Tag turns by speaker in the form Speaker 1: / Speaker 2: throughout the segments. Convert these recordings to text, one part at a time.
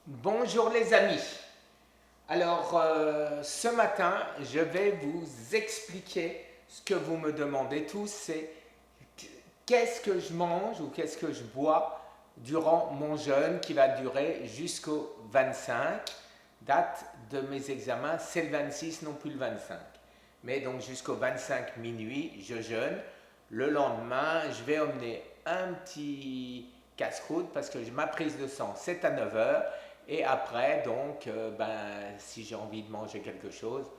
Speaker 1: Bonjour les amis. Alors ce matin, je vais vous expliquer ce que vous me demandez tous, c'est qu'est-ce que je mange ou qu'est-ce que je bois durant mon jeûne qui va durer jusqu'au 25. Date de mes examens, c'est le 26, non plus le 25. Mais donc jusqu'au 25 minuit, je jeûne. Le lendemain, je vais emmener un petit casse-croûte parce que ma prise de sang, c'est à 9 heures. Et après, donc, si j'ai envie de manger quelque chose,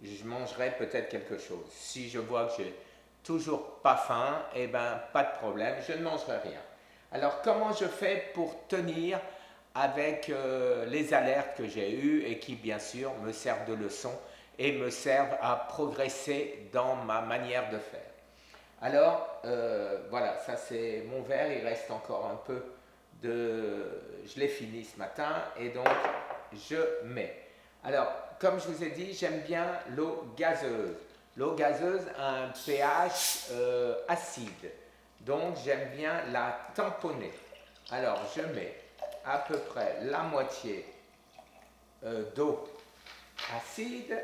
Speaker 1: je mangerai peut-être quelque chose. Si je vois que j'ai toujours pas faim, eh ben, pas de problème, je ne mangerai rien. Alors, comment je fais pour tenir avec les alertes que j'ai eues et qui, bien sûr, me servent de leçon et me servent à progresser dans ma manière de faire. Alors, voilà, ça c'est mon verre, il reste encore un peu de... Je l'ai fini ce matin et donc je mets. Alors, comme je vous ai dit, j'aime bien l'eau gazeuse. L'eau gazeuse a un pH acide, donc j'aime bien la tamponner. Alors, je mets à peu près la moitié d'eau acide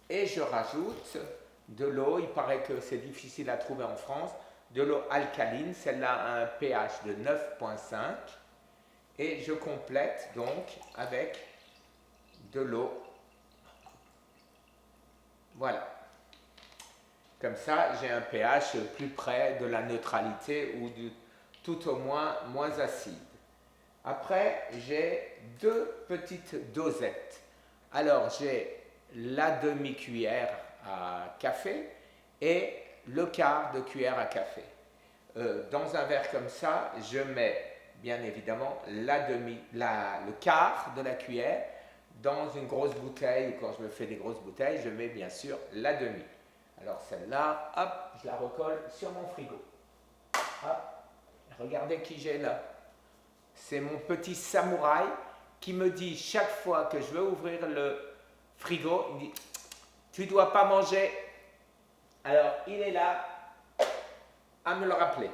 Speaker 1: et je rajoute de l'eau, il paraît que c'est difficile à trouver en France, de l'eau alcaline, celle-là a un pH de 9,5 et je complète donc avec de l'eau. Voilà. Comme ça, j'ai un pH plus près de la neutralité ou tout au moins acide. Après, j'ai deux petites dosettes. Alors, j'ai la demi-cuillère à café et le quart de cuillère à café. Dans un verre comme ça, je mets bien évidemment le quart de la cuillère. Dans une grosse bouteille, ou quand je me fais des grosses bouteilles, je mets bien sûr la demi. Alors celle-là, hop, je la recolle sur mon frigo. Hop, regardez qui j'ai là. C'est mon petit samouraï qui me dit chaque fois que je veux ouvrir le frigo, il me dit tu ne dois pas manger. Alors il est là à me le rappeler.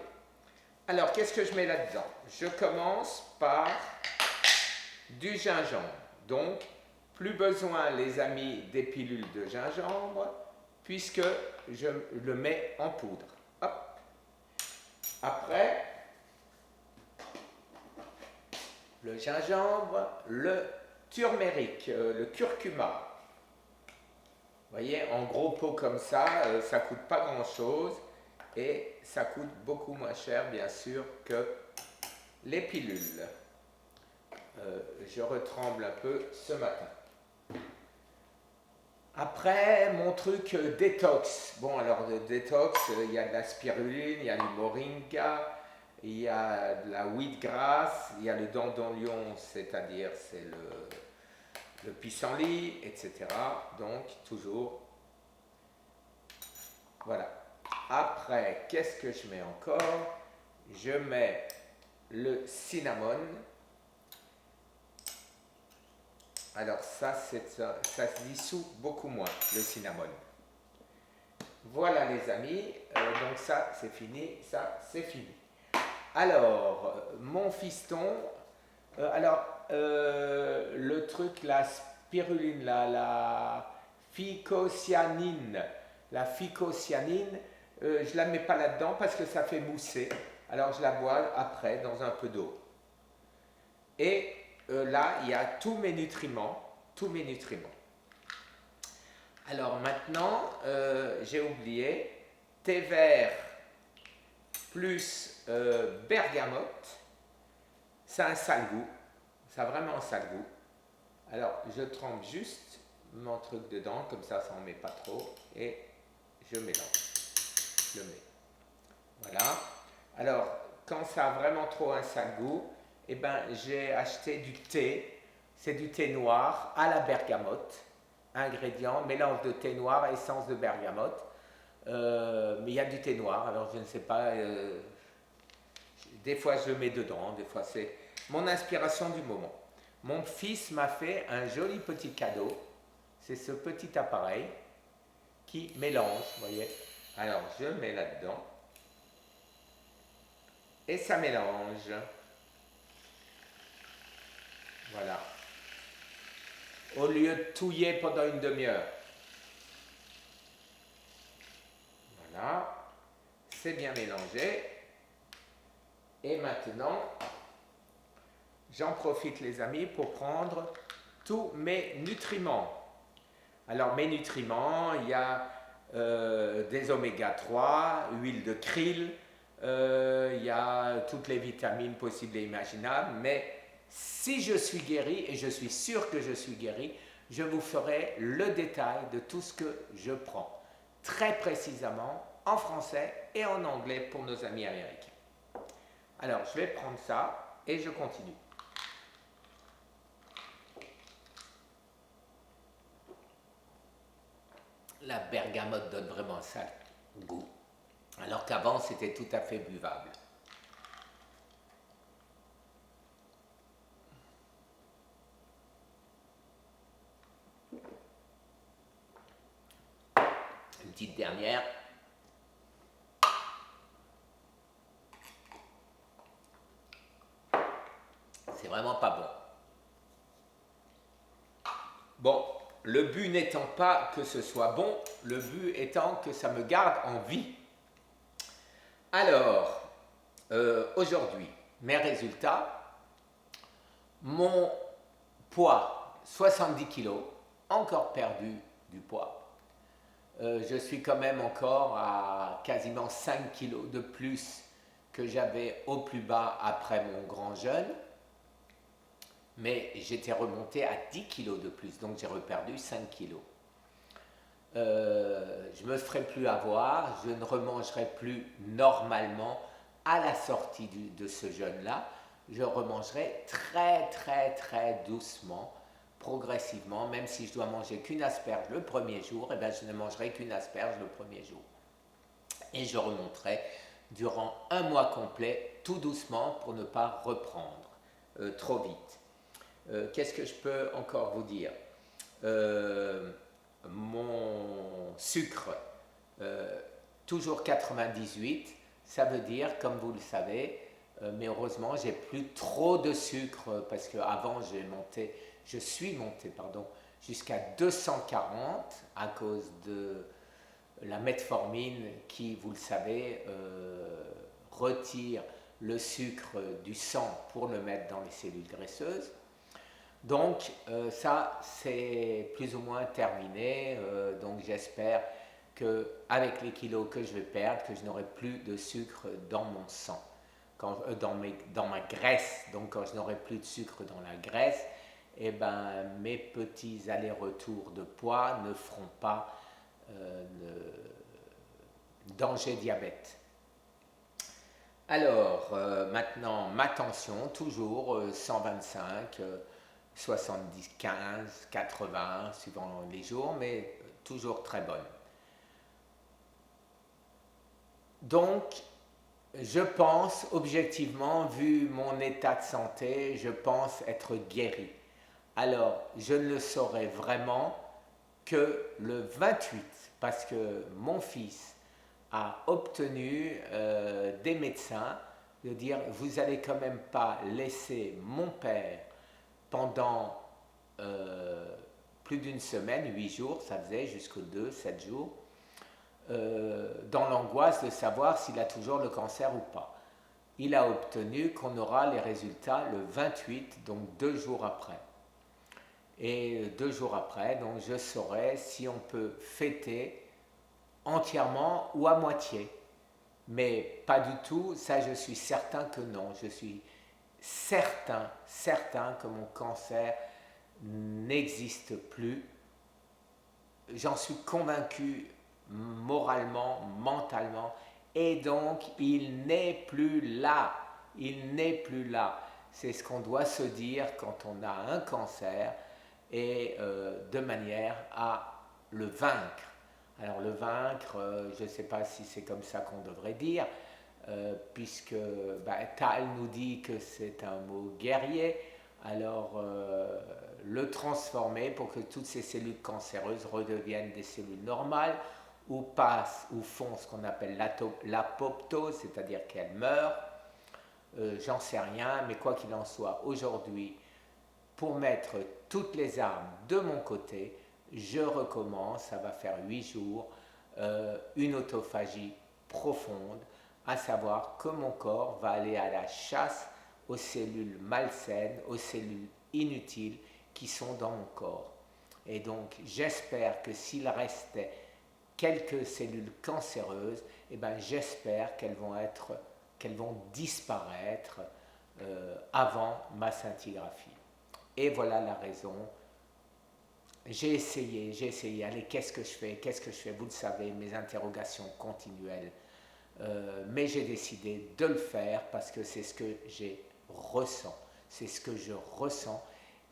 Speaker 1: Alors qu'est-ce que je mets là-dedans? Je commence par du gingembre. Donc plus besoin les amis des pilules de gingembre puisque je le mets en poudre. Hop. Après, le gingembre, le turmeric, le curcuma. Vous voyez, en gros pot comme ça ne coûte pas grand-chose et ça coûte beaucoup moins cher, bien sûr, que les pilules. Je retremble un peu ce matin. Après, mon truc détox. Bon, alors, de détox, il y a de la spiruline, il y a du moringa, il y a de la wheatgrass, il y a le dandelion, c'est-à-dire c'est le pissenlit, etc. Donc, toujours. Voilà. Après, qu'est-ce que je mets encore? Je mets le cinnamon. Alors ça se dissout beaucoup moins, le cinnamon. Voilà les amis, donc ça c'est fini, ça c'est fini. Alors, mon fiston, le truc, la spiruline, la phycocyanine, je ne la mets pas là-dedans parce que ça fait mousser. Alors je la bois après dans un peu d'eau. Et là, il y a tous mes nutriments, tous mes nutriments. Alors maintenant, j'ai oublié, thé vert plus bergamote, ça a un sale goût, ça a vraiment un sale goût. Alors je trempe juste mon truc dedans, comme ça en met pas trop, et je mélange, je le mets. Voilà. Alors, quand ça a vraiment trop un sale goût, eh ben, j'ai acheté du thé, c'est du thé noir à la bergamote, ingrédient, mélange de thé noir, essence de bergamote, mais il y a du thé noir, alors je ne sais pas, des fois je le mets dedans, des fois c'est mon inspiration du moment. Mon fils m'a fait un joli petit cadeau, c'est ce petit appareil qui mélange, vous voyez. Alors je mets là-dedans et ça mélange. Voilà. au lieu de touiller pendant une demi-heure. Voilà, c'est bien mélangé. Et maintenant, j'en profite les amis pour prendre tous mes nutriments. Alors mes nutriments, il y a des oméga 3, huile de krill, il y a toutes les vitamines possibles et imaginables, mais si je suis guéri, et je suis sûr que je suis guéri, je vous ferai le détail de tout ce que je prends, très précisément en français et en anglais pour nos amis américains. Alors je vais prendre ça et je continue. La bergamote donne vraiment ça goût, alors qu'avant c'était tout à fait buvable. Une petite dernière. C'est vraiment pas bon. Bon, le but n'étant pas que ce soit bon, le but étant que ça me garde en vie. Alors, aujourd'hui, mes résultats, mon poids, 70 kg, encore perdu du poids. Je suis quand même encore à quasiment 5 kg de plus que j'avais au plus bas après mon grand jeûne. Mais j'étais remonté à 10 kg de plus, donc j'ai reperdu 5 kg. Je ne me ferai plus avoir, je ne remangerai plus normalement à la sortie de ce jeûne-là. Je remangerai très très très doucement, progressivement, même si je dois manger qu'une asperge le premier jour, eh bien je ne mangerai qu'une asperge le premier jour. Et je remonterai durant un mois complet, tout doucement, pour ne pas reprendre trop vite. Qu'est-ce que je peux encore vous dire? Mon sucre, toujours 98, ça veut dire, comme vous le savez, mais heureusement, j'ai plus trop de sucre parce qu'avant, je suis monté jusqu'à 240 à cause de la metformine qui, vous le savez, retire le sucre du sang pour le mettre dans les cellules graisseuses. Donc ça, c'est plus ou moins terminé. Donc j'espère qu'avec les kilos que je vais perdre, que je n'aurai plus de sucre dans mon sang, dans ma graisse. Donc quand je n'aurai plus de sucre dans la graisse, eh ben, mes petits allers-retours de poids ne feront pas danger diabète. Alors, maintenant, ma tension, toujours 125, 75, 80, suivant les jours, mais toujours très bonne. Donc, je pense, objectivement, vu mon état de santé, je pense être guéri. Alors, je ne le saurai vraiment que le 28, parce que mon fils a obtenu des médecins de dire, vous n'allez quand même pas laisser mon père pendant plus d'une semaine, 8 jours, ça faisait jusqu'au 2, 7 jours, dans l'angoisse de savoir s'il a toujours le cancer ou pas. Il a obtenu qu'on aura les résultats le 28, donc 2 jours après. Et 2 jours après, donc je saurai si on peut fêter entièrement ou à moitié. Mais pas du tout, ça je suis certain que non. Je suis certain que mon cancer n'existe plus. J'en suis convaincu moralement, mentalement, et donc il n'est plus là. Il n'est plus là. C'est ce qu'on doit se dire quand on a un cancer, et de manière à le vaincre. Alors le vaincre, je ne sais pas si c'est comme ça qu'on devrait dire, puisque Tal nous dit que c'est un mot guerrier, alors le transformer pour que toutes ces cellules cancéreuses redeviennent des cellules normales, ou font ce qu'on appelle l'apoptose, c'est-à-dire qu'elles meurent, j'en sais rien, mais quoi qu'il en soit, aujourd'hui, pour mettre toutes les armes de mon côté, je recommence, ça va faire 8 jours, une autophagie profonde, à savoir que mon corps va aller à la chasse aux cellules malsaines, aux cellules inutiles qui sont dans mon corps. Et donc j'espère que s'il restait quelques cellules cancéreuses, eh ben, j'espère qu'elles vont disparaître avant ma scintigraphie. Et voilà la raison. J'ai essayé, allez, qu'est-ce que je fais, vous le savez, mes interrogations continuelles. Mais j'ai décidé de le faire parce que c'est ce que c'est ce que je ressens,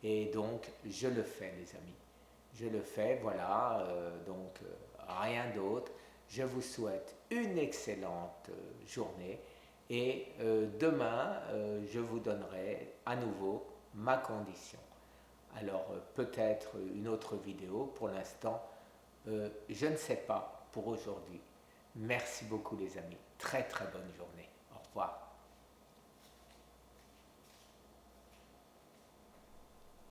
Speaker 1: et donc je le fais, les amis. Je le fais, voilà, rien d'autre. Je vous souhaite une excellente journée, et demain, je vous donnerai à nouveau ma condition. Alors peut-être une autre vidéo, pour l'instant, je ne sais pas pour aujourd'hui. Merci beaucoup les amis, très très bonne journée, au revoir.